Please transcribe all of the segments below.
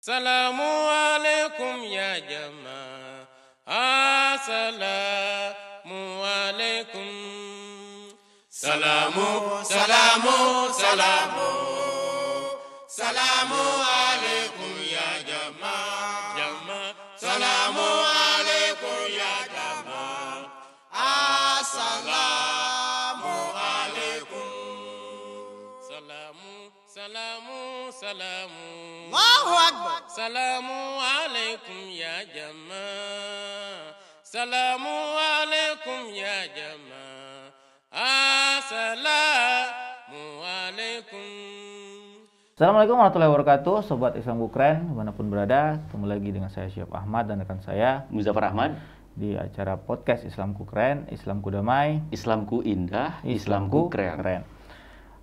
Assalamualaikum ya jamaah. Assalamualaikum. Salamu, salamu, salamu. Salamualaikum ya jamaah. Jamaah. Salamualaikum ya jamaah. Assalamualaikum. Salamu, salamu, salamu. Allahu Akbar. Assalamualaikum ya jamaah. Assalamualaikum ya jamaah. Assalamualaikum. Assalamualaikum warahmatullahi wabarakatuh, Sobat Islamku Keren, dimanapun berada. Ketemu lagi dengan saya Syaf Ahmad dan rekan saya Muzaffar Ahmad di acara podcast Islamku Keren, Islamku Damai, Islamku Indah, Islamku Keren.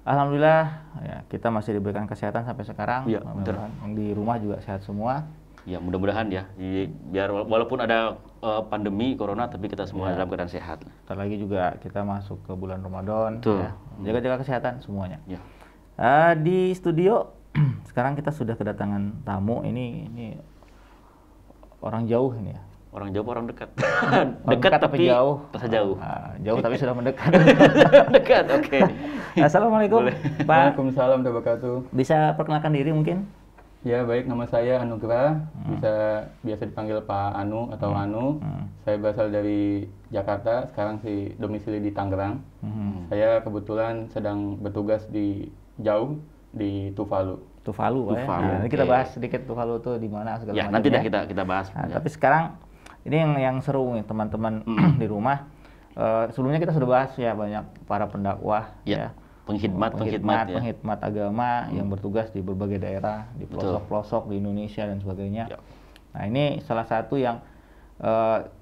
Alhamdulillah ya, kita masih diberikan kesehatan sampai sekarang. Ya, mudah-mudahan yang di rumah juga sehat semua. Ya, mudah-mudahan ya. Biar walaupun ada pandemi corona, tapi kita semua dalam keadaan sehat. Ntar lagi juga kita masuk ke bulan Ramadan. Betul. Ya. Jaga-jaga kesehatan semuanya. Ya. Di studio sekarang kita sudah kedatangan tamu. Ini orang jauh ini ya. Orang jauh, orang dekat. Dekat tapi jauh. Terasa jauh. Jauh tapi sudah mendekat. Dekat, oke. Assalamualaikum, Boleh. Pak. Waalaikumsalam warahmatullahi wabarakatuh. Bisa perkenalkan diri mungkin? Ya baik, nama saya Anugrah, biasa dipanggil Pak Anu atau Anu. Saya berasal dari Jakarta, sekarang domisili di Tangerang. Saya kebetulan sedang bertugas jauh di Tuvalu. Tuvalu, Pak. Tuvalu, Ya. Nanti kita oke. bahas sedikit Tuvalu itu di mana segala Ya, macamnya. nanti dah kita bahas. Nah, Ya. tapi sekarang ini yang seru nih teman-teman di rumah. Sebelumnya kita sudah bahas ya banyak para pendakwah Ya. Penghidmat ya. penghidmat agama yang bertugas di berbagai daerah, di Betul. pelosok-pelosok di Indonesia dan sebagainya. Ya. Nah, ini salah satu yang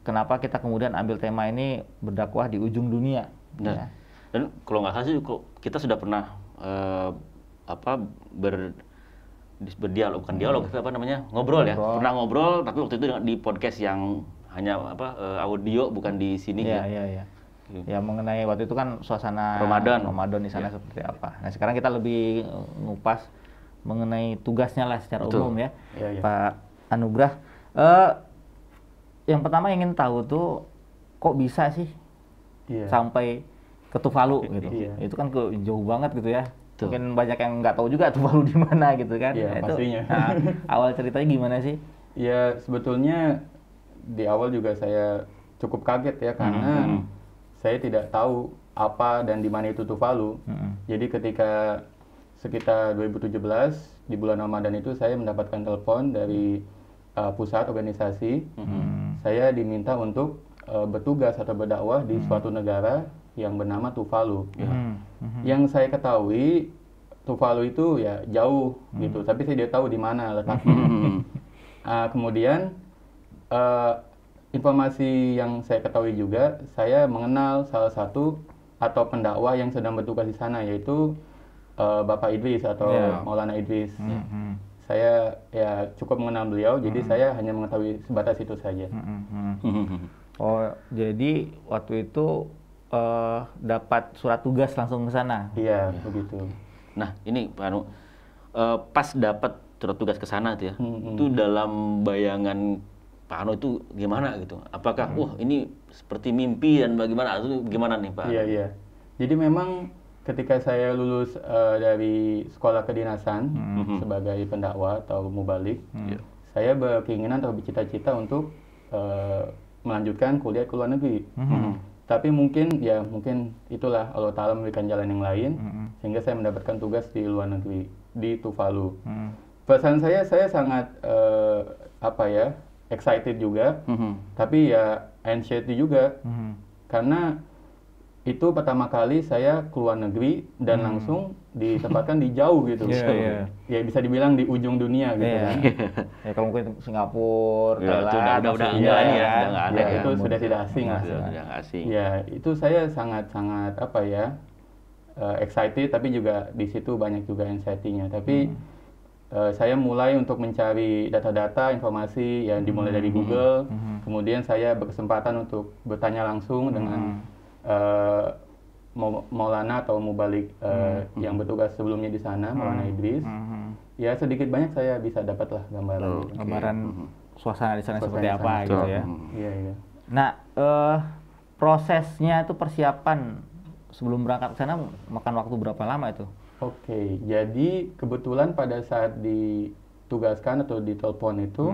kenapa kita kemudian ambil tema ini berdakwah di ujung dunia. Nah, Ya. dan kalau nggak salah sih kita sudah pernah berdialog, bukan dialog, tapi apa namanya, ngobrol ya. Ngobrol. Pernah ngobrol, tapi waktu itu di podcast yang hanya audio, bukan di sini. Iya. Ya mengenai waktu itu kan suasana Ramadan di sana Ya. seperti apa. Nah sekarang kita lebih ngupas mengenai tugasnya lah secara Betul. umum ya, Iya. Pak Anugrah. Yang pertama ingin tahu tuh kok bisa sih Iya. sampai ke Tuvalu gitu. Iya. Itu kan jauh banget gitu ya. Betul. Mungkin banyak yang nggak tahu juga Tuvalu di mana gitu kan. Iya, Nah, itu, pastinya. nah, awal ceritanya gimana sih? Ya sebetulnya di awal juga saya cukup kaget ya karena saya tidak tahu apa dan di mana itu Tuvalu. Jadi ketika sekitar 2017 di bulan Ramadan itu saya mendapatkan telepon dari pusat organisasi. Saya diminta untuk bertugas atau berdakwah di suatu negara yang bernama Tuvalu. Yang saya ketahui Tuvalu itu ya jauh gitu, tapi saya tidak tahu di mana letaknya. Kemudian informasi yang saya ketahui juga, saya mengenal salah satu atau pendakwah yang sedang bertugas di sana, yaitu Bapak Idris atau Ya. Maulana Idris. Saya ya cukup mengenal beliau, jadi saya hanya mengetahui sebatas itu saja. Oh, jadi waktu itu dapat surat tugas langsung ke sana. Iya, begitu. Nah, ini Pak Anu, pas dapat surat tugas ke sana tuh ya, itu dalam bayangan Pak Anu itu gimana gitu? Apakah, wah ini seperti mimpi dan bagaimana? Itu gimana nih Pak? Iya. Jadi memang ketika saya lulus dari sekolah kedinasan sebagai pendakwah atau mubalik, saya berkeinginan atau bercita-cita untuk melanjutkan kuliah ke luar negeri. Tapi mungkin itulah Allah Ta'ala memberikan jalan yang lain, sehingga saya mendapatkan tugas di luar negeri, di Tuvalu. Perasaan saya sangat excited juga, tapi ya anxiety juga, karena itu pertama kali saya keluar negeri dan langsung ditempatkan di jauh gitu. Iya. Ya bisa dibilang di ujung dunia gitu Iya. kan. Ya kalau mungkin Singapura, Ya, itu Thailand, udah Australia, enggak ini ya, kan. udah nggak ada Ya, ya. itu sudah tidak asing lah. Sudah nggak asing. Ya, itu saya sangat excited, tapi juga di situ banyak juga anxiety-nya. Tapi saya mulai untuk mencari data-data, informasi yang dimulai dari Google. Kemudian saya berkesempatan untuk bertanya langsung dengan Maulana atau Mubalik yang bertugas sebelumnya di sana, Maulana Idris. ya sedikit banyak saya bisa dapat lah gambaran. Gitu. Gambaran suasana di sana Suasana seperti di apa sana. gitu ya. Iya, iya. Nah, prosesnya itu persiapan sebelum berangkat ke sana makan waktu berapa lama itu? Oke, jadi kebetulan pada saat ditugaskan atau ditelepon itu,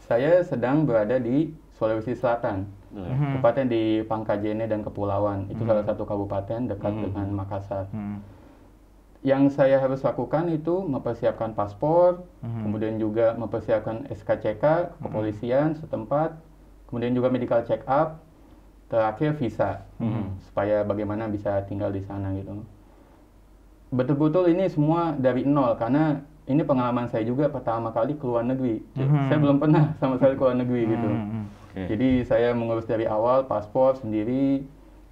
saya sedang berada di Sulawesi Selatan, tepatnya di Pangkajene dan Kepulauan. Itu salah satu kabupaten dekat dengan Makassar. Yang saya harus lakukan itu mempersiapkan paspor, kemudian juga mempersiapkan SKCK kepolisian setempat, kemudian juga medical check up, terakhir visa, supaya bagaimana bisa tinggal di sana gitu. Betul-betul ini semua dari nol, karena ini pengalaman saya juga pertama kali ke luar negeri. Saya belum pernah sama sekali ke luar negeri gitu. Jadi saya mengurus dari awal paspor sendiri,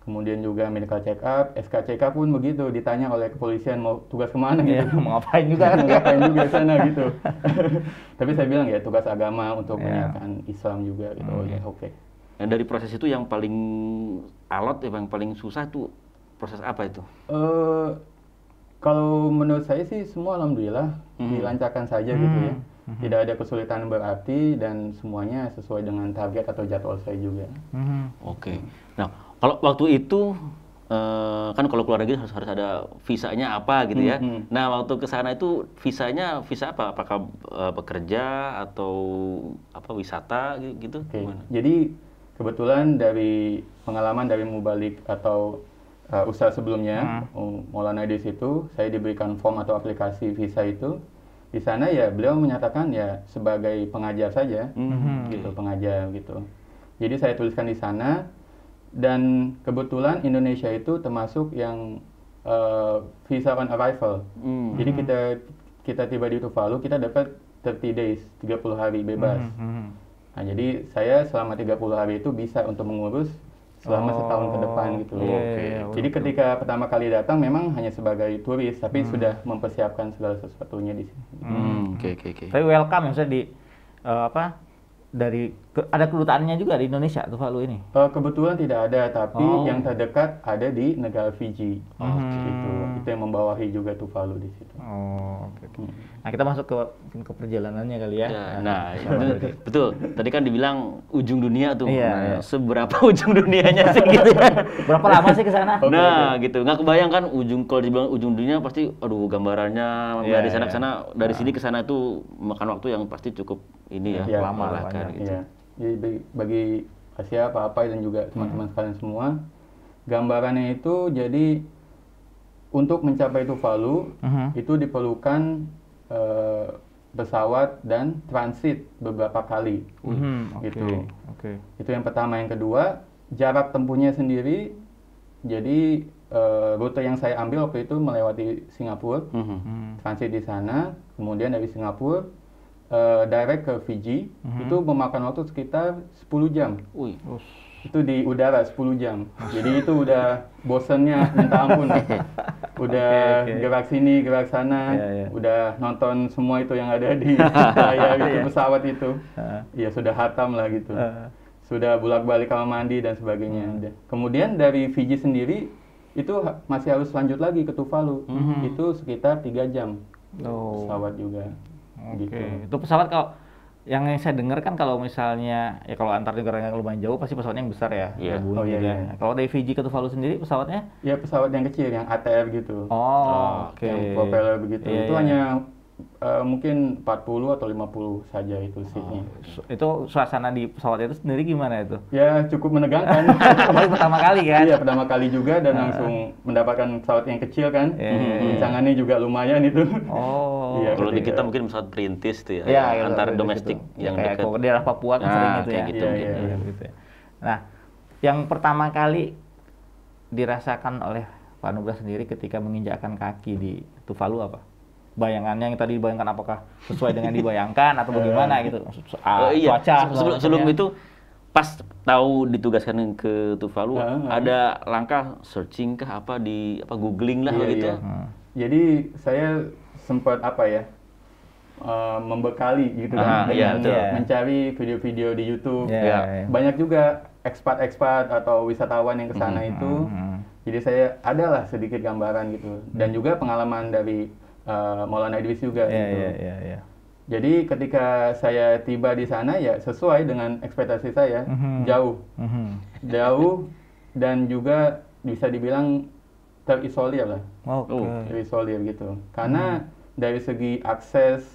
kemudian juga medical check up, SKCK pun begitu, ditanya oleh kepolisian mau tugas kemana gitu. Mau ngapain juga kan? Mau ngapain juga sana gitu. Tapi saya bilang ya tugas agama untuk menyiarkan Islam juga gitu. Ya oke. Nah, dari proses itu yang paling alot, yang paling susah itu proses apa itu? Kalau menurut saya sih semua alhamdulillah dilancarkan saja gitu ya. Tidak ada kesulitan berarti dan semuanya sesuai dengan target atau jadwal saya juga. Oke. Nah, kalau waktu itu kan kalau keluar negeri harus ada visanya apa gitu ya. Nah, waktu ke sana itu visanya visa apa? Apakah pekerja atau apa wisata gitu? Oke. Jadi kebetulan dari pengalaman dari Mubalik atau usaha sebelumnya, Maulana di situ, saya diberikan form atau aplikasi visa itu. Di sana ya beliau menyatakan ya sebagai pengajar saja, gitu, pengajar gitu. Jadi saya tuliskan di sana, dan kebetulan Indonesia itu termasuk yang visa on arrival. Jadi kita tiba di Tuvalu, kita dapat 30 days, 30 hari bebas. Nah, jadi saya selama 30 hari itu bisa untuk mengurus selama setahun ke depan gitu. Jadi ketika pertama kali datang memang hanya sebagai turis, tapi sudah mempersiapkan segala sesuatunya di sini. Oke. Tapi welcome misalnya di ada kedutaannya juga di Indonesia Tuvalu ini. Kebetulan tidak ada, tapi yang terdekat ada di negara Fiji. Itu yang membawahi juga Tuvalu di situ. Oke. Nah, kita masuk ke perjalanannya kali ya. Nah, itu betul. Tadi kan dibilang ujung dunia tuh. Iya. Seberapa ujung dunianya sih gitu ya? Berapa lama sih ke sana? Gitu. Nggak kebayang kan kalau dibilang ujung dunia pasti aduh gambarannya dari sana ke sana, dari sini ke sana itu makan waktu yang pasti cukup ini ya, lama lah kan gitu. Iya. Jadi bagi Asia apa dan juga teman-teman sekalian semua, gambarannya itu jadi untuk mencapai Tuvalu itu diperlukan pesawat dan transit beberapa kali. Gitu. Itu yang pertama. Yang kedua, jarak tempuhnya sendiri. Jadi rute yang saya ambil waktu itu melewati Singapura, transit di sana, kemudian dari Singapura direct ke Fiji, itu memakan waktu sekitar 10 jam. Itu di udara 10 jam. Jadi itu udah bosennya minta ampun. Udah gerak sini, gerak sana, udah nonton semua itu yang ada di layar itu pesawat itu. Ya sudah hatam lah gitu. Sudah bolak-balik kamar mandi dan sebagainya. Kemudian dari Fiji sendiri itu masih harus lanjut lagi ke Tuvalu. Itu sekitar 3 jam. Pesawat juga. Gitu. Itu pesawat kalau yang saya dengar kan kalau misalnya ya kalau antar negara yang lumayan jauh pasti pesawatnya yang besar ya. Kalau dari Fiji ke Tuvalu sendiri pesawatnya? Ya pesawat yang kecil, yang ATR gitu. Yang propeller begitu. Itu hanya mungkin 40 atau 50 saja itu seatnya. Itu suasana di pesawat itu sendiri gimana itu? Ya cukup menegangkan. Apalagi pertama kali kan? Iya pertama kali juga dan langsung mendapatkan pesawat yang kecil kan. Guncangannya juga lumayan itu. Kalau di kita mungkin pesawat perintis tuh ya, antar domestik yang dekat. Kayak daerah Papua kan sering gitu ya. Gitu. Nah, yang pertama kali dirasakan oleh Pak Nugra sendiri ketika menginjakkan kaki di Tuvalu apa? Bayangannya yang tadi dibayangkan apakah sesuai dengan dibayangkan atau bagaimana gitu? Cuaca. Sebelum itu pas tahu ditugaskan ke Tuvalu ada langkah searching kah apa googling lah gitu. Jadi saya sempat membekali gitu kan mencari video-video di YouTube. Banyak juga ekspat atau wisatawan yang ke sana itu. Jadi saya adalah sedikit gambaran gitu. Dan juga pengalaman dari Maulana Idris juga Iya, gitu. iya. Jadi ketika saya tiba di sana ya sesuai dengan ekspektasi saya, jauh dan juga bisa dibilang terisolir lah, Oke. terisolir gitu. Karena dari segi akses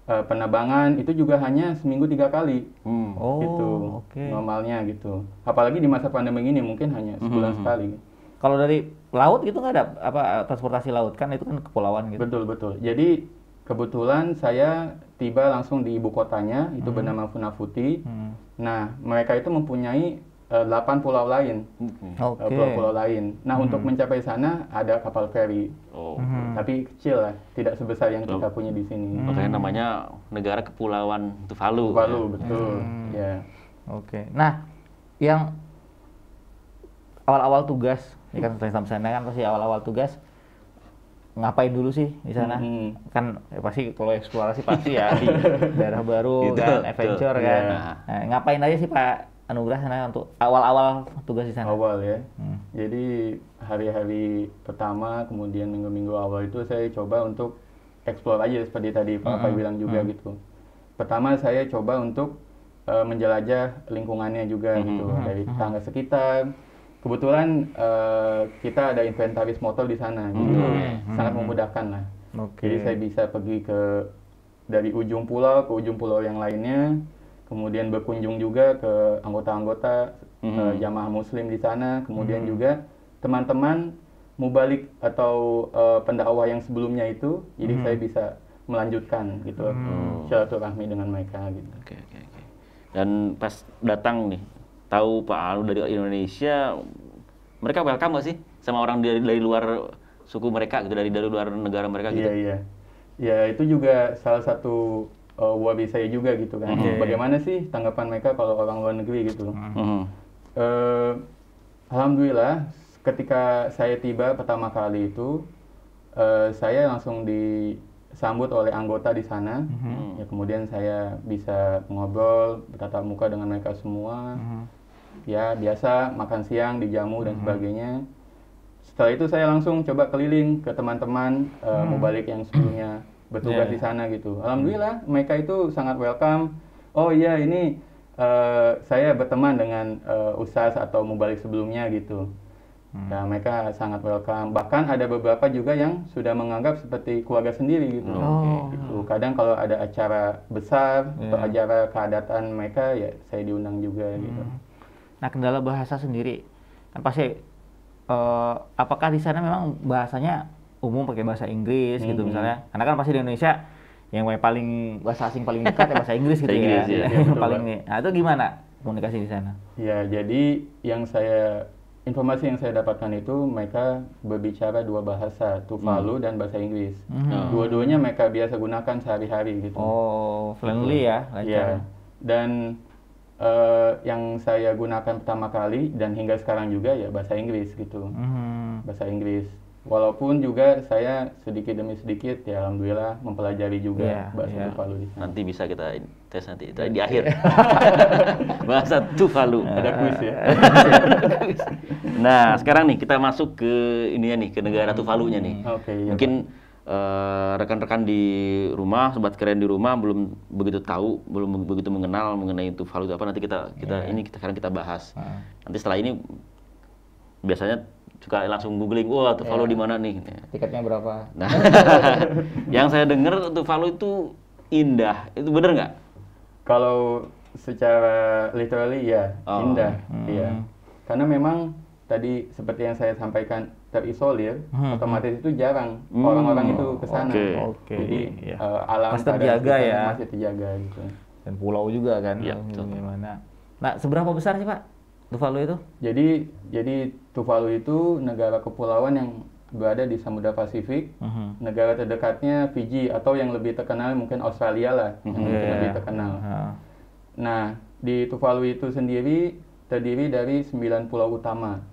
penerbangan itu juga hanya seminggu 3 kali. Oh, Gitu oke. normalnya gitu. Apalagi di masa pandemi ini mungkin hanya sebulan sekali. Kalau dari laut gitu nggak ada apa transportasi laut kan itu kan kepulauan gitu. Betul. Jadi kebetulan saya tiba langsung di ibu kotanya itu bernama Funafuti. Nah mereka itu mempunyai 8 pulau lain, Oke. pulau-pulau lain. Nah untuk mencapai sana ada kapal feri, Oh. tapi kecil lah, tidak sebesar yang kita punya di sini. Makanya namanya negara kepulauan Tuvalu. Tuvalu, betul. Ya. Oke. Nah, yang awal-awal tugas, ya kan setelah sampai sana kan pasti awal-awal tugas ngapain dulu sih di sana? Kan pasti kalau eksplorasi pasti ya di daerah baru Gitu, kan, betul. adventure kan. Iya. Nah, ngapain aja sih Pak Anugrah sana untuk awal-awal tugas di sana? Awal ya. Jadi hari-hari pertama, kemudian minggu-minggu awal itu saya coba untuk explore aja seperti tadi Pak Pai bilang juga gitu. Pertama saya coba untuk menjelajah lingkungannya juga gitu, dari tetangga sekitar. Kebetulan kita ada inventaris motor di sana, gitu. Sangat memudahkan lah. Oke. Jadi saya bisa pergi dari ujung pulau ke ujung pulau yang lainnya, kemudian berkunjung juga ke anggota-anggota jamaah muslim di sana, kemudian juga teman-teman mubalik atau pendakwah yang sebelumnya itu, jadi saya bisa melanjutkan gitu silaturahmi dengan mereka gitu. Oke. Dan pas datang nih, tahu Pak Anu dari Indonesia, mereka welcome nggak sih sama orang dari luar suku mereka gitu, dari luar negara mereka gitu? Iya. Ya itu juga salah satu worry saya juga gitu kan. Bagaimana sih tanggapan mereka kalau orang luar negeri gitu? Alhamdulillah ketika saya tiba pertama kali itu saya langsung disambut oleh anggota di sana. Ya, kemudian saya bisa ngobrol bertatap muka dengan mereka semua. Ya biasa makan siang dijamu dan sebagainya. Setelah itu saya langsung coba keliling ke teman-teman mubalik yang sebelumnya bertugas di sana gitu. Alhamdulillah mereka itu sangat welcome. Oh iya ini saya berteman dengan ustaz atau mubalik sebelumnya gitu. Nah, mereka sangat welcome. Bahkan ada beberapa juga yang sudah menganggap seperti keluarga sendiri gitu. Gitu. Kadang kalau ada acara besar atau acara keadatan mereka ya saya diundang juga gitu. Nah, kendala bahasa sendiri kan pasti apakah di sana memang bahasanya umum pakai bahasa Inggris gitu misalnya? Karena kan pasti di Indonesia yang paling bahasa asing paling dekat ya bahasa Inggris gitu Inggris, ya. ya. Yang paling nih. Nah, itu gimana komunikasi di sana? Ya, jadi informasi yang saya dapatkan itu mereka berbicara 2 bahasa, Tuvalu dan bahasa Inggris. Dua-duanya mereka biasa gunakan sehari-hari gitu. Oh, friendly ya, Iya. lancar. Dan yang saya gunakan pertama kali dan hingga sekarang juga ya bahasa Inggris gitu. Bahasa Inggris. Walaupun juga saya sedikit demi sedikit ya alhamdulillah mempelajari juga bahasa Tuvalu di sana. Nanti bisa kita tes nanti itu di akhir. Bahasa Tuvalu. Ada kuis ya. Nah, sekarang nih kita masuk ke ininya nih, ke negara Tuvalunya nih. Oke, iya, Mungkin rekan-rekan di rumah, sobat keren di rumah belum begitu tahu, belum begitu mengenal mengenai Tuvalu itu apa. Nanti sekarang kita bahas. Nanti setelah ini biasanya suka langsung googling, wah Tuvalu di mana nih? Tiketnya berapa? Nah, yang saya dengar Tuvalu itu indah, itu bener nggak? Kalau secara literally ya indah, iya. Karena memang tadi seperti yang saya sampaikan terisolir, otomatis itu jarang orang-orang itu ke sana. Oke. Jadi alam masih pada terjaga sekitarnya ya. masih terjaga gitu. Dan pulau juga kan. Iya, betul. Gimana? Nah, seberapa besar sih Pak Tuvalu itu? Jadi Tuvalu itu negara kepulauan yang berada di Samudra Pasifik. Negara terdekatnya Fiji atau yang lebih terkenal mungkin Australia lah, yang mungkin lebih terkenal. Nah, di Tuvalu itu sendiri terdiri dari 9 pulau utama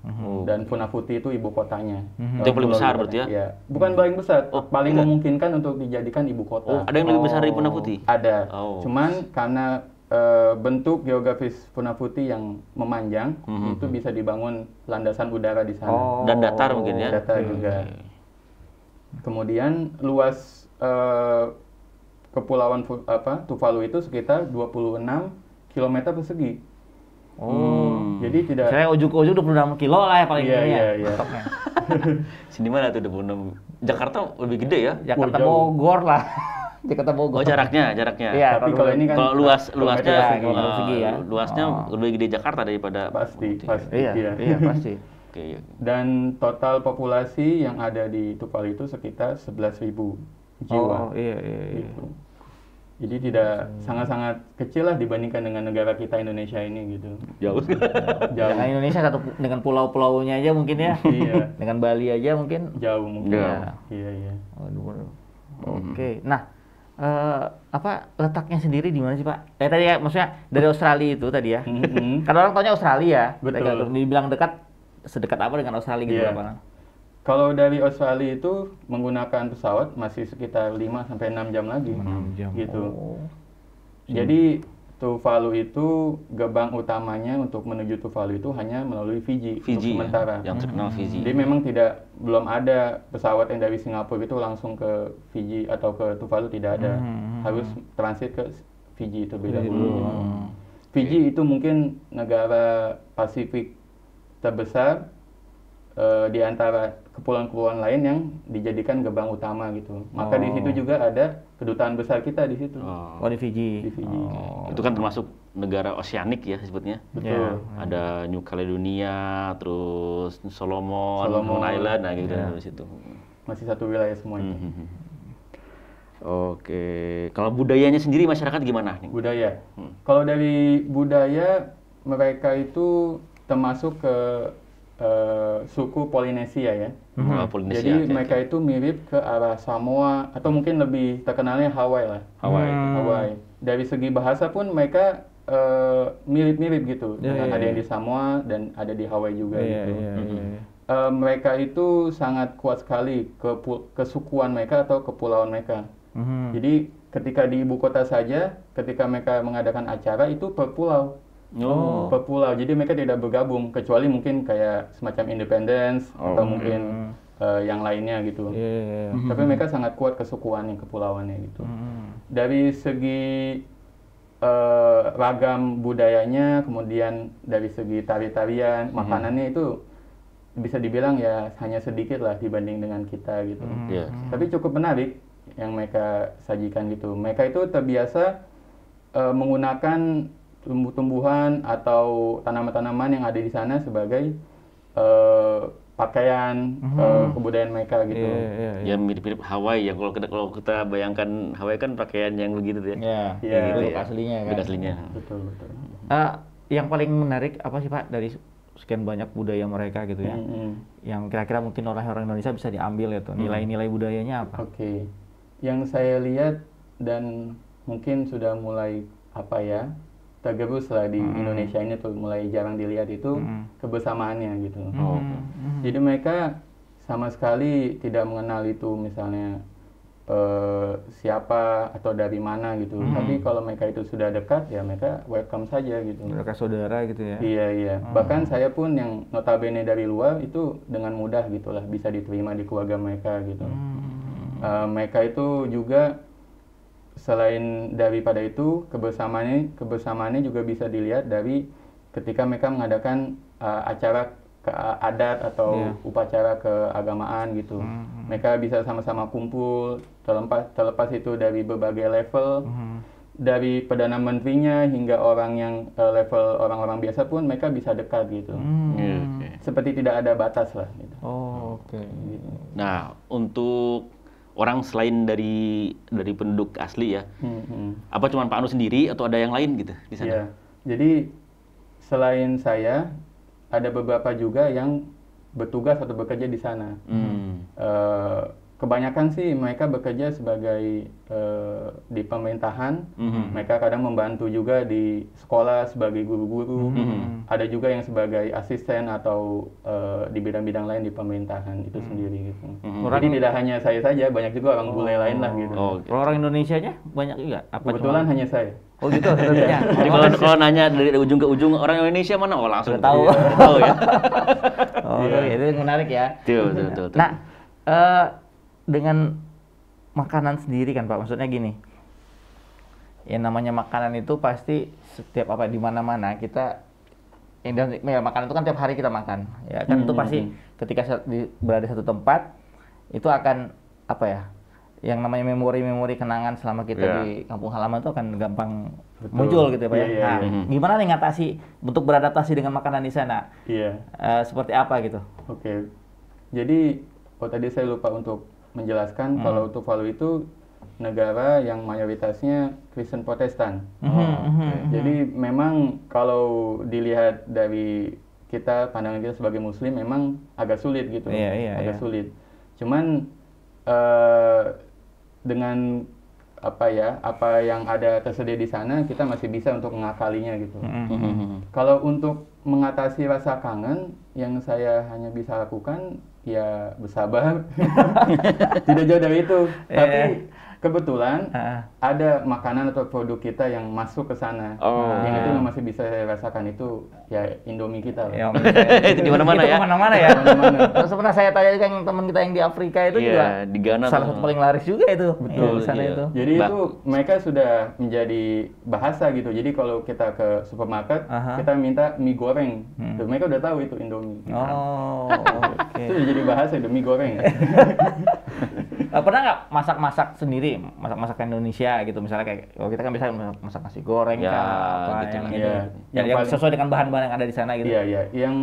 dan Funafuti itu ibu kotanya. Itu yang paling besar berarti ya? Iya. Bukan paling besar, paling memungkinkan untuk dijadikan ibu kota. Ada yang lebih besar dari Funafuti? Ada. Oh. Cuman karena bentuk geografis Funafuti yang memanjang, itu bisa dibangun landasan udara di sana. Dan datar mungkin ya? Datar juga. Kemudian luas eh, kepulauan Tuvalu itu sekitar 26 km persegi. Oh. Jadi tidak. Saya ujung ke ujung 26 kilo lah ya paling Iya, ini ya. iya, iya. Stoknya. Sini mana tuh 26? Jakarta lebih gede ya? Jakarta jauh. Bogor lah. Jakarta Bogor. Oh jaraknya. Iya, Tapi kalau ini kan luasnya kilometer persegi ya. luasnya lebih gede Jakarta daripada pasti. Iya, iya pasti. Oke, iya. Dan total populasi yang ada di Tuvalu itu sekitar 11.000 jiwa. Oh, iya. Gitu. Jadi tidak sangat-sangat kecil lah dibandingkan dengan negara kita Indonesia ini gitu. Jauh. Jauh. Dengan Indonesia dengan pulau-pulaunya aja mungkin ya. Iya. Dengan Bali aja mungkin. Jauh mungkin. Iya. Iya. Waduh. Oke. Nah, apa letaknya sendiri di mana sih Pak? Tadi ya, maksudnya dari Australia itu tadi ya. Karena orang taunya Australia. Betul. Dibilang dekat, sedekat apa dengan Australia gitu Iya. Pak? Kalau dari Australia itu menggunakan pesawat masih sekitar 5-6 jam lagi. 6 jam. Gitu. Oh. Jadi Tuvalu itu gerbang utamanya untuk menuju Tuvalu itu hanya melalui Fiji untuk Fiji sementara. yang terkenal Fiji. Jadi memang belum ada pesawat yang dari Singapura itu langsung ke Fiji atau ke Tuvalu, tidak ada. Harus transit ke Fiji terlebih dahulu. Fiji itu mungkin negara Pasifik terbesar di antara kepulauan-kepulauan lain yang dijadikan gerbang utama gitu. Maka di situ juga ada kedutaan besar kita di situ. Oh, di Fiji. Di Fiji. Itu kan termasuk negara oceanik ya sebutnya. Betul. Ada New Caledonia, terus Solomon Island, nah gitu dari situ. Masih satu wilayah semua itu. Oke, kalau budayanya sendiri masyarakat gimana nih? Budaya. Kalau dari budaya, mereka itu termasuk ke suku Polinesia ya. Polinesia. Jadi mereka itu mirip ke arah Samoa atau mungkin lebih terkenalnya Hawaii lah. Hawaii. Dari segi bahasa pun mereka mirip-mirip gitu. Ada yang di Samoa dan ada di Hawaii juga gitu. Mereka itu sangat kuat sekali kesukuan mereka atau kepulauan mereka. Jadi ketika di ibu kota saja, ketika mereka mengadakan acara itu per pulau. Per pulau, jadi mereka tidak bergabung kecuali mungkin kayak semacam independence atau mungkin yang lainnya gitu. Tapi mereka sangat kuat kesukuannya, kepulauannya gitu. Dari segi ragam budayanya, kemudian dari segi tari-tarian, makanannya itu bisa dibilang ya hanya sedikit lah dibanding dengan kita gitu. Tapi cukup menarik yang mereka sajikan gitu. Mereka itu terbiasa menggunakan tumbuh-tumbuhan atau tanaman-tanaman yang ada di sana sebagai pakaian kebudayaan mereka gitu. Ya mirip-mirip Hawaii ya, kalau kita bayangkan Hawaii kan pakaian yang begitu tuh ya. Iya, gitu bentuk aslinya kan. Bentuk aslinya. Betul. Yang paling menarik apa sih Pak dari sekian banyak budaya mereka gitu ya? Yang kira-kira mungkin orang Indonesia bisa diambil ya tuh, nilai-nilai budayanya apa? Oke. Yang saya lihat dan mungkin sudah mulai tergerus lah di Indonesia ini tuh mulai jarang dilihat itu kebersamaannya gitu. Jadi mereka sama sekali tidak mengenal itu misalnya siapa atau dari mana gitu. Tapi kalau mereka itu sudah dekat ya mereka welcome saja gitu. Mereka saudara gitu ya? Iya. Bahkan saya pun yang notabene dari luar itu dengan mudah gitulah bisa diterima di keluarga mereka gitu. Mereka itu juga selain daripada itu kebersamaannya juga bisa dilihat dari ketika mereka mengadakan acara adat atau upacara keagamaan gitu. Mereka bisa sama-sama kumpul terlepas itu dari berbagai level, dari perdana menterinya hingga orang yang level orang-orang biasa pun mereka bisa dekat gitu. Seperti tidak ada batas lah gitu. Gitu. Nah, untuk orang selain dari penduduk asli ya, apa cuma Pak Anu sendiri atau ada yang lain gitu di sana? Iya. Jadi selain saya ada beberapa juga yang bertugas atau bekerja di sana. Kebanyakan sih mereka bekerja sebagai di pemerintahan. Mereka kadang membantu juga di sekolah sebagai guru-guru. Ada juga yang sebagai asisten atau di bidang-bidang lain di pemerintahan itu sendiri gitu. Jadi tidak hanya saya saja, banyak juga orang bule lain lah gitu. Kalau orang Indonesianya banyak juga? Kebetulan hanya saya. Oh gitu, tentunya. Jadi kalau nanya dari ujung ke ujung orang Indonesia mana, langsung udah tahu. Tahu ya. Itu menarik ya. Betul. Nah, dengan makanan sendiri kan Pak, maksudnya gini, yang namanya makanan itu pasti setiap apa di mana-mana kita ya, makanan itu kan tiap hari kita makan ya kan, itu pasti ketika berada di satu tempat itu akan apa ya, yang namanya memori-memori kenangan selama kita di kampung halaman itu akan gampang muncul gitu ya Pak ya. Nah, gimana nih ngatasi untuk beradaptasi dengan makanan di sana? Seperti apa gitu? Oke. Jadi tadi saya lupa untuk menjelaskan kalau Tuvalu itu negara yang mayoritasnya Kristen Protestan. Jadi memang kalau dilihat dari kita, pandangan kita sebagai Muslim memang agak sulit gitu, agak sulit. Cuman dengan apa yang ada tersedia di sana kita masih bisa untuk mengakalinya gitu. Kalau untuk mengatasi rasa kangen, yang saya hanya bisa lakukan ya bersabar. Tidak jauh dari itu. Tapi kebetulan ada makanan atau produk kita yang masuk ke sana. Yang itu yang masih bisa saya rasakan itu ya Indomie kita. Itu di mana-mana ya. Mana-mana ya. Terus pernah saya tanya juga yang teman kita yang di Afrika itu juga di Ghana salah satu paling laris juga itu. Betul. Di sana itu. Jadi itu mereka sudah menjadi bahasa gitu. Jadi kalau kita ke supermarket kita minta mie goreng. Tuh, mereka udah tahu itu Indomie. Itu udah jadi bahasa itu mie goreng. Pernah nggak masak-masak sendiri, masak-masak Indonesia gitu, misalnya kayak kalau kita kan bisa masak nasi goreng apa gitu yang lah. itu, yang sesuai dengan bahan-bahan yang ada di sana gitu. Iya. Yang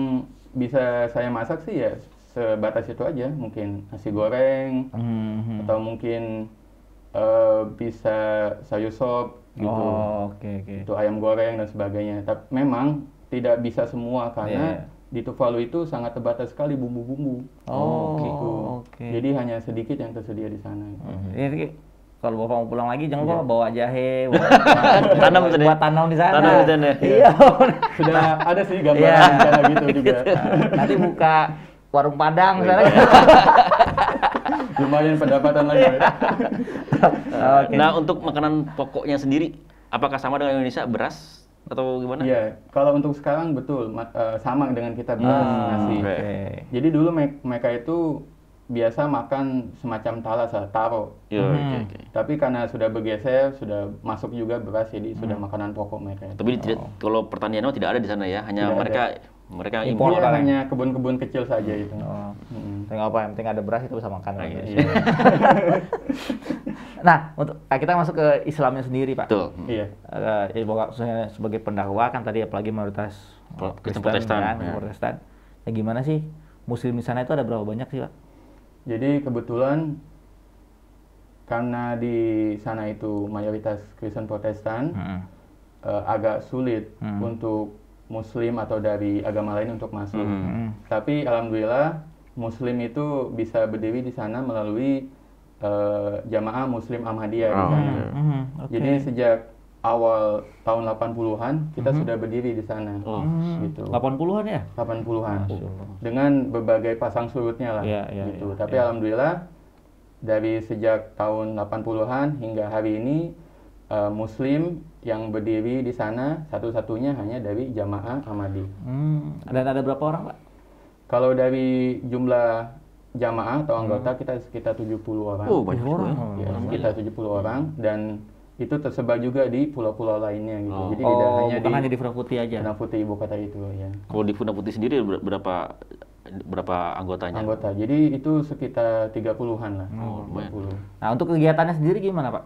bisa saya masak sih ya sebatas itu aja, mungkin nasi goreng atau mungkin bisa sayur sop gitu. Itu ayam goreng dan sebagainya. Tapi memang tidak bisa semua karena di Tuvalu itu sangat terbatas sekali bumbu-bumbu. Jadi hanya sedikit yang tersedia di sana. Jadi kalau Bapak mau pulang lagi jangan lupa bawa jahe, buat tanam di sana. Tanam di sana. Iya. Sudah ada sih gambaran cara gitu juga. Nanti buka warung Padang misalnya. Lumayan pendapatan lagi. Nah, untuk makanan pokoknya sendiri apakah sama dengan Indonesia, beras atau gimana? Iya, kalau untuk sekarang betul sama dengan kita beras, nasi. Jadi dulu mereka itu biasa makan semacam talas, taro. Tapi karena sudah bergeser, sudah masuk juga beras, jadi sudah makanan pokok mereka. Tapi kalau pertanian tidak ada di sana ya, hanya mereka impor. Hanya kebun-kebun kecil saja itu. Tinggal apa, yang penting ada beras itu bisa makan. Nah, untuk kita masuk ke Islamnya sendiri, Pak. Betul. Iya. Khususnya sebagai pendakwah kan tadi apalagi mayoritas Kristen Protestan. Protestan. Ya gimana sih Muslim di sana itu ada berapa banyak sih, Pak? Jadi kebetulan karena di sana itu mayoritas Kristen Protestan, agak sulit untuk Muslim atau dari agama lain untuk masuk. Tapi alhamdulillah Muslim itu bisa berdiri di sana melalui jamaah Muslim Ahmadiyah di sana. Jadi sejak awal tahun 80-an kita sudah berdiri di sana. Gitu. 80-an ya? 80-an. Dengan berbagai pasang surutnya lah. Gitu. Tapi alhamdulillah dari sejak tahun 80-an hingga hari ini Muslim yang berdiri di sana satu-satunya hanya dari jamaah Ahmadi. Dan ada berapa orang, Pak? Kalau dari jumlah jamaah atau anggota kita sekitar 70 orang. Banyak orang. Ya, sekitar 70 orang dan itu tersebar juga di pulau-pulau lainnya gitu. Jadi tidak hanya di Fundang Putih aja. Fundang Putih ibu kota itu ya. Kalau di Fundang Putih sendiri berapa anggotanya? Anggota. Jadi itu sekitar 30-an lah. 30. Nah, untuk kegiatannya sendiri gimana, Pak?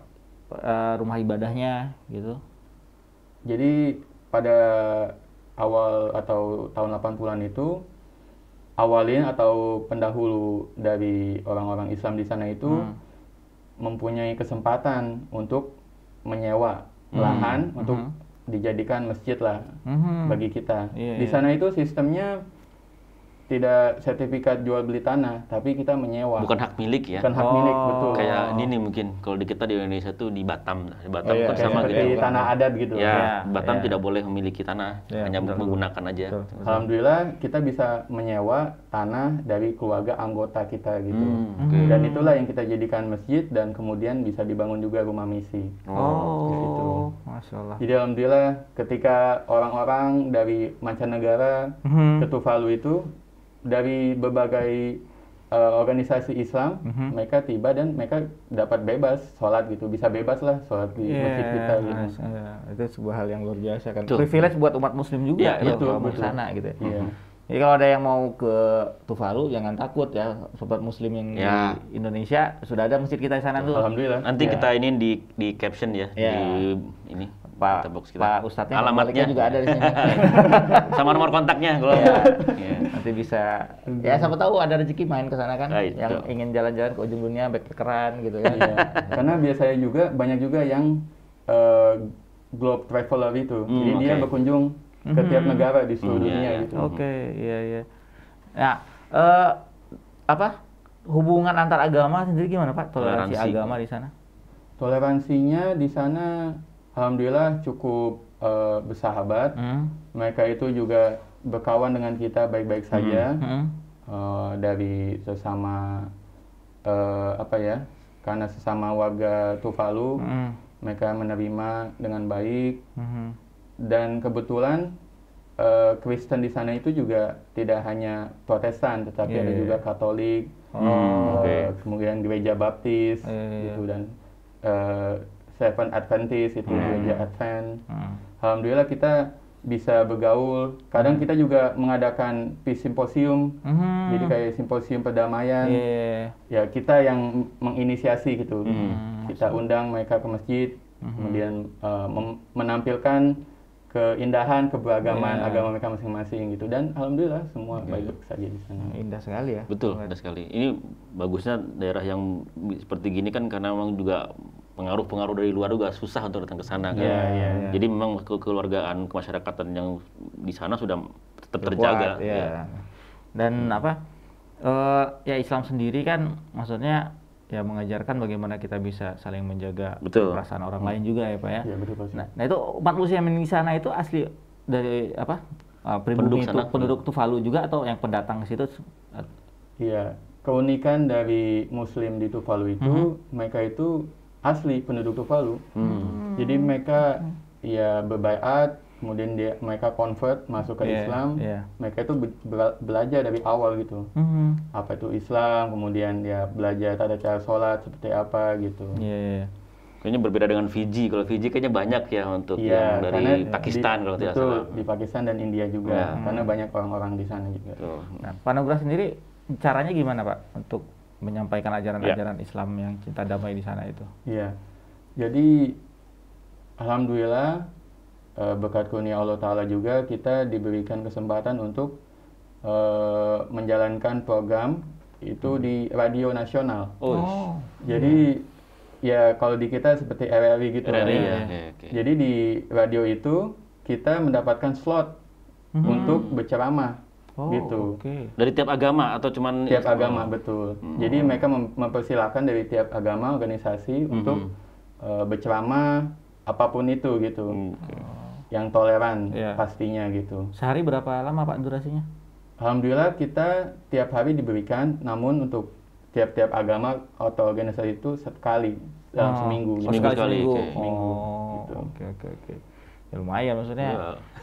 Rumah ibadahnya gitu. Jadi pada awal atau tahun 80-an itu awalin atau pendahulu dari orang-orang Islam di sana itu mempunyai kesempatan untuk menyewa lahan untuk dijadikan masjid lah bagi kita. Di sana itu sistemnya tidak sertifikat jual beli tanah, tapi kita menyewa. Bukan hak milik ya? Bukan hak milik, betul. Kayak ini mungkin kalau di kita di Indonesia tuh di Batam. Di Batam kan sama seperti gitu. Tanah adat gitu. Batam tidak boleh memiliki tanah, hanya menggunakan aja. Alhamdulillah kita bisa menyewa tanah dari keluarga anggota kita gitu. Dan itulah yang kita jadikan masjid dan kemudian bisa dibangun juga rumah misi. Gitu. Masya Allah. Jadi alhamdulillah ketika orang-orang dari mancanegara ke Tuvalu itu dari berbagai organisasi Islam, mereka tiba dan mereka dapat bebas sholat gitu, bisa bebas lah sholat di masjid kita gitu. Itu sebuah hal yang luar biasa kan. Betul. Privilege buat umat muslim juga Iya, kalau mau ke betul. sana gitu ya. Iya. Jadi kalau ada yang mau ke Tuvalu jangan takut ya, sobat muslim yang Ya. di Indonesia sudah ada masjid kita di sana tuh. Alhamdulillah. Nanti Ya. kita ini di caption ya, Ya. di ini Pak kita box kita. Pak Ustadznya Alamatnya juga ada di sini. sama nomor kontaknya kalau Iya. Iya. Nanti bisa ya siapa tahu ada rezeki main ke sana kan, Ah, itu. yang ingin jalan-jalan ke ujung dunia backpackeran gitu kan. Iya. Karena biasanya juga banyak juga yang globe traveler itu. Jadi dia oke. berkunjung ke tiap negara di seluruh Iya, dunia iya. gitu. Oke, iya. Nah, apa hubungan antar agama sendiri gimana Pak? Toleransi Toleransi. agama di sana? Toleransinya di sana alhamdulillah cukup bersahabat. Mereka itu juga berkawan dengan kita baik-baik saja. Dari sesama karena sesama warga Tuvalu, mereka menerima dengan baik. Dan kebetulan Kristen di sana itu juga tidak hanya Protestan, tetapi Iya, ada iya. juga Katolik, Oke. kemudian gereja Baptis, Iya. gitu, dan Seventh Adventist itu gereja Advent. Alhamdulillah kita bisa bergaul. Kadang kita juga mengadakan peace symposium, jadi kayak simposium perdamaian. Iya. Ya kita yang menginisiasi gitu. Kita undang mereka ke masjid, kemudian menampilkan keindahan keberagaman Iya. agama mereka masing-masing gitu. Dan alhamdulillah semua baik-baik saja di sana. Indah sekali ya. Betul, ada sekali. Ini bagusnya daerah yang seperti gini kan karena memang juga pengaruh-pengaruh dari luar juga susah untuk datang ke sana kan. Iya. Jadi memang kekeluargaan, kemasyarakatan yang di sana sudah tetap Kuat, terjaga. ya. Dan ya Islam sendiri kan maksudnya ya mengajarkan bagaimana kita bisa saling menjaga Betul. perasaan orang lain juga ya Pak ya. Iya betul Pak. Nah itu umat muslim yang di sana itu asli dari pribumi penduduk Tuvalu juga atau yang pendatang ke situ? Iya, keunikan dari Muslim di Tuvalu itu mereka itu asli penduduk Tuvalu. Jadi mereka ya berbaiat, kemudian mereka convert masuk ke Iya, Islam. iya. Mereka itu belajar dari awal gitu. Apa itu Islam, kemudian ya belajar tata cara sholat seperti apa gitu. Iya. Kayaknya berbeda dengan Fiji. Kalau Fiji kayaknya banyak ya untuk Iya, yang karena dari Pakistan kalau tidak betul, salah. di Pakistan dan India juga, karena banyak orang-orang di sana juga. Betul. Nah, Pak Nugrah sendiri caranya gimana Pak untuk menyampaikan ajaran-ajaran Islam yang cinta damai di sana itu? Iya, jadi alhamdulillah berkat karunia Allah Ta'ala juga kita diberikan kesempatan untuk menjalankan program itu di radio nasional. Jadi ya kalau di kita seperti RRI gitu lah RRI ya. ya. Oke. Jadi di radio itu kita mendapatkan slot untuk berceramah gitu. Oke. Dari tiap agama atau cuman Tiap agama betul. Jadi mereka mempersilahkan dari tiap agama organisasi untuk berceramah apapun itu gitu. Yang toleran Iya. pastinya gitu. Sehari berapa lama Pak durasinya? Alhamdulillah kita tiap hari diberikan, namun untuk tiap-tiap agama atau organisasi itu sekali dalam seminggu. Oh, gitu. sekali seminggu. oke. Seminggu, Oh, gitu. oke. Ya, lumayan maksudnya.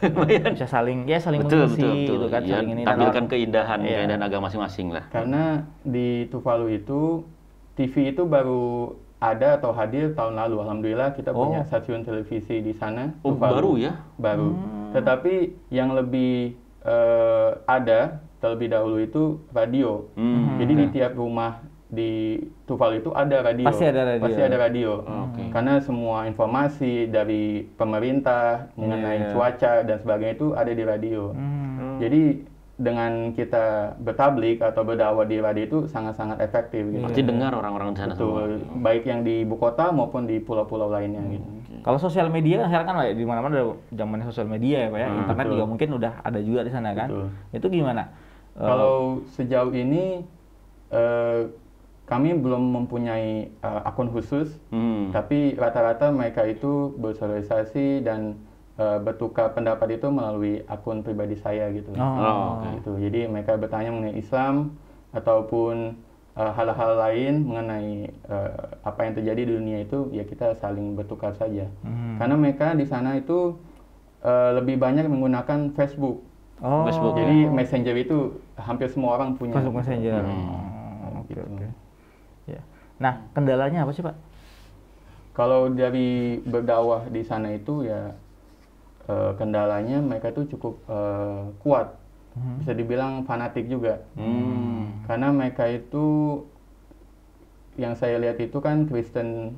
Lumayan. Bisa saling Betul, mengisi gitu kan, Ya, saling ini tampilkan dalam- keindahan Iya. agama masing-masing lah. Karena di Tuvalu itu TV itu baru ada atau hadir tahun lalu. Alhamdulillah kita punya stasiun televisi di sana. Oh, Tuvalu. baru ya? Baru. Tetapi yang lebih ada terlebih dahulu itu radio. Jadi di tiap rumah di Tuvalu itu ada radio. Pasti ada radio. Pasti ada radio. Oke. Karena semua informasi dari pemerintah mengenai cuaca dan sebagainya itu ada di radio. Jadi dengan kita bertablik atau berdakwah di radio itu sangat-sangat efektif gitu. Pasti dengar orang-orang di sana semua. Betul. Baik yang di ibu kota maupun di pulau-pulau lainnya gitu. Kalau sosial media kan sekarang kan lah di mana-mana ada zamannya sosial media ya Pak ya. Internet betul. juga mungkin udah ada juga di sana kan. Betul. Itu gimana? Kalau sejauh ini kami belum mempunyai akun khusus, tapi rata-rata mereka itu bersosialisasi dan bertukar pendapat itu melalui akun pribadi saya gitu. oke. Gitu. Jadi mereka bertanya mengenai Islam ataupun hal-hal lain mengenai apa yang terjadi di dunia itu, ya kita saling bertukar saja. Karena mereka di sana itu lebih banyak menggunakan Facebook. Oh, Facebook. Jadi Messenger itu hampir semua orang punya. Facebook Messenger. gitu. Ya. Nah, kendalanya apa sih, Pak? Kalau dari berdakwah di sana itu ya kendalanya mereka tuh cukup kuat, bisa dibilang fanatik juga. Karena mereka itu yang saya lihat itu kan Kristen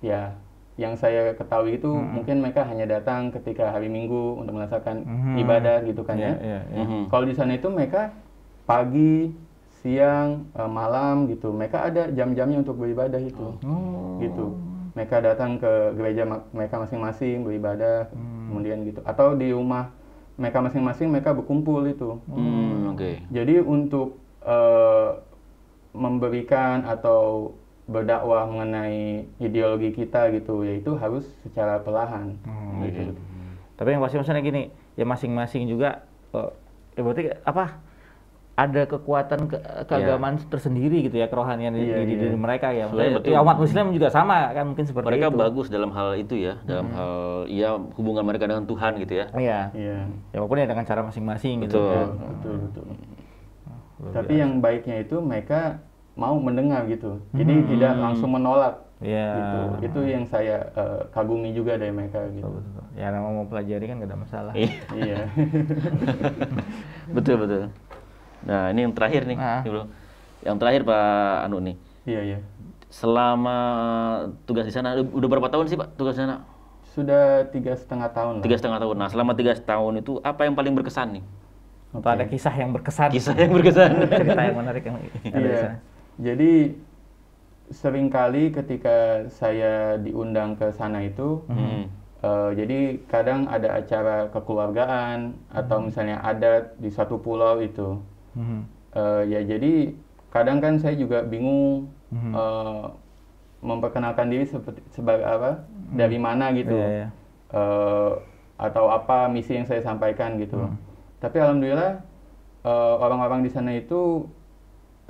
ya, yang saya ketahui itu mungkin mereka hanya datang ketika hari Minggu untuk melaksanakan ibadah gitu kan ya. Kalau di sana itu mereka pagi, siang, malam gitu, mereka ada jam-jamnya untuk beribadah itu, gitu. Mereka datang ke gereja mereka masing-masing beribadah, kemudian gitu. Atau di rumah mereka masing-masing mereka berkumpul itu. Jadi untuk memberikan atau berdakwah mengenai ideologi kita gitu, yaitu harus secara perlahan. Gitu. Tapi yang pasti maksudnya gini, ya masing-masing juga, ya berarti apa? Ada kekuatan keagamaan tersendiri gitu ya, kerohanian di diri mereka ya. Ya umat Muslim juga sama kan, mungkin seperti mereka itu. bagus dalam hal itu ya, dalam hal ya hubungan mereka dengan Tuhan gitu ya. Iya. Ya walaupun ya dengan cara masing-masing gitu. Betul. Tapi yang baiknya itu mereka mau mendengar gitu. Jadi tidak langsung menolak. Gitu. Itu yang saya kagumi juga dari mereka gitu. Betul. Ya nama mau pelajari kan gak ada masalah. Iya. Betul. Nah, ini yang terakhir nih, Bro. Yang terakhir Pak Anu nih. Iya. Selama tugas di sana, udah berapa tahun sih Pak tugas di sana? Sudah 3,5 tahun lah. 3,5 tahun. Nah, selama 3 tahun itu apa yang paling berkesan nih? Ada kisah yang berkesan. Cerita yang menarik yang ada di sana. Jadi seringkali ketika saya diundang ke sana itu, jadi kadang ada acara kekeluargaan atau misalnya adat di satu pulau itu. Ya jadi kadang kan saya juga bingung memperkenalkan diri sebagai apa, dari mana gitu, atau apa misi yang saya sampaikan gitu. Tapi alhamdulillah orang-orang di sana itu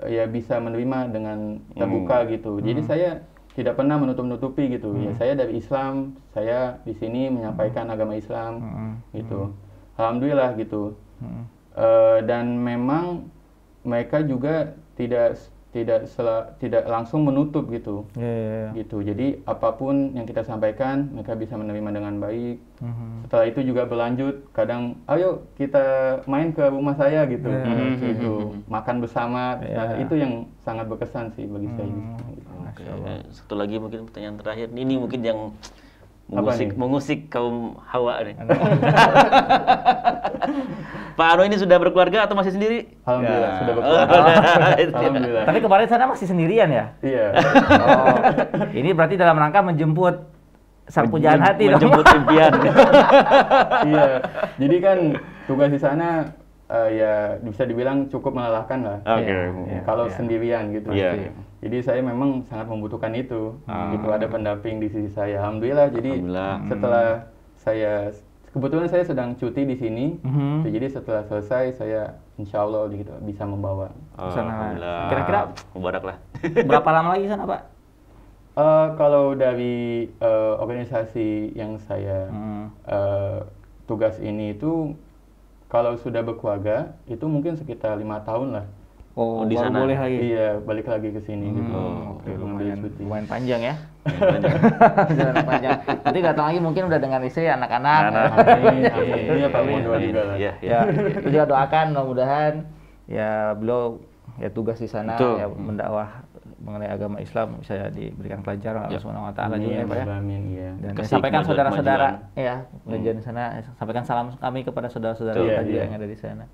ya bisa menerima dengan terbuka gitu. Jadi saya tidak pernah menutup-nutupi gitu. Ya saya dari Islam, saya di sini menyampaikan agama Islam gitu. Alhamdulillah gitu. Dan memang mereka juga tidak langsung menutup gitu. Gitu. Jadi apapun yang kita sampaikan mereka bisa menerima dengan baik. Setelah itu juga berlanjut, kadang ayo kita main ke rumah saya gitu. Gitu. Makan bersama. Nah, itu yang sangat berkesan sih bagi saya gitu. Satu lagi mungkin pertanyaan terakhir. Ini mungkin yang mengusik kaum Hawa nih. Pak Anu ini sudah berkeluarga atau masih sendiri? Alhamdulillah sudah berkeluarga. Alhamdulillah. Tapi kemarin sana masih sendirian ya? Iya. Ini berarti dalam rangka menjemput sang pujaan hati dong. Menjemput impian. Iya. Jadi kan tugas di sana ya bisa dibilang cukup melelahkan lah. Kalau sendirian gitu. Jadi saya memang sangat membutuhkan itu. Gitu, ada pendamping di sisi saya. Alhamdulillah. Jadi setelah saya kebetulan saya sedang cuti di sini. Jadi setelah selesai saya insya Allah gitu, bisa membawa. Kira-kira mubarak lah. Berapa lama lagi sana Pak? Kalau dari organisasi yang saya tugas ini itu, kalau sudah berkeluarga itu mungkin sekitar 5 tahun lah. Di sana boleh lagi. Iya, balik lagi ke sini gitu. Lumayan panjang ya. Jalan panjang. Nanti datang lagi mungkin udah dengan istri, anak-anak. Iya, Pak Mondo juga lah. Ya, itu juga doakan mudah-mudahan ya beliau ya tugas di sana ya mendakwah mengenai agama Islam bisa diberikan pelajaran Allah Subhanahu wa taala juga ya Pak ya. Dan sampaikan saudara-saudara ya belajar di sana, sampaikan salam kami kepada saudara-saudara kita juga yang ada di sana.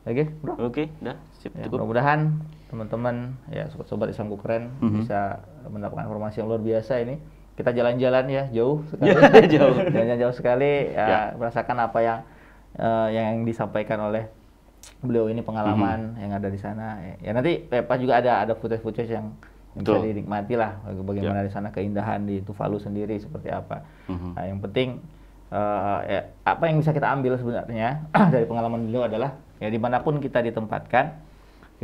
Oke, Bro. Oke, udah sip, ya, cukup. Mudah-mudahan teman-teman ya sobat-sobat Islamku keren bisa mendapatkan informasi yang luar biasa ini. Kita jalan-jalan ya jauh sekali. Jalan-jalan jauh sekali ya, merasakan apa yang disampaikan oleh beliau ini, pengalaman yang ada di sana. Ya nanti Pak juga ada footage-footage yang bisa dinikmati lah bagaimana di sana, keindahan di Tuvalu sendiri seperti apa. Nah, yang penting ya, apa yang bisa kita ambil sebenarnya dari pengalaman beliau adalah ya dimanapun kita ditempatkan,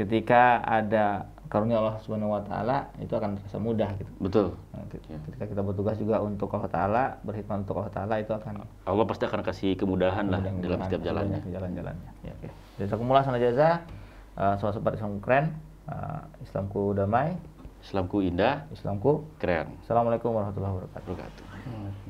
ketika ada karunia Allah Subhanahu wa taala itu akan terasa mudah gitu. Betul. Nah, ketika kita bertugas juga untuk Allah taala, berkhidmat untuk Allah taala, itu akan Allah pasti akan kasih kemudahan lah dalam setiap jalannya. Jalan-jalannya. Ya, oke. Jazakumullah sana jaza, sobat-sobat Islam keren. Islamku damai, Islamku indah, Islamku keren. Assalamualaikum warahmatullahi wabarakatuh. Wabarakatuh.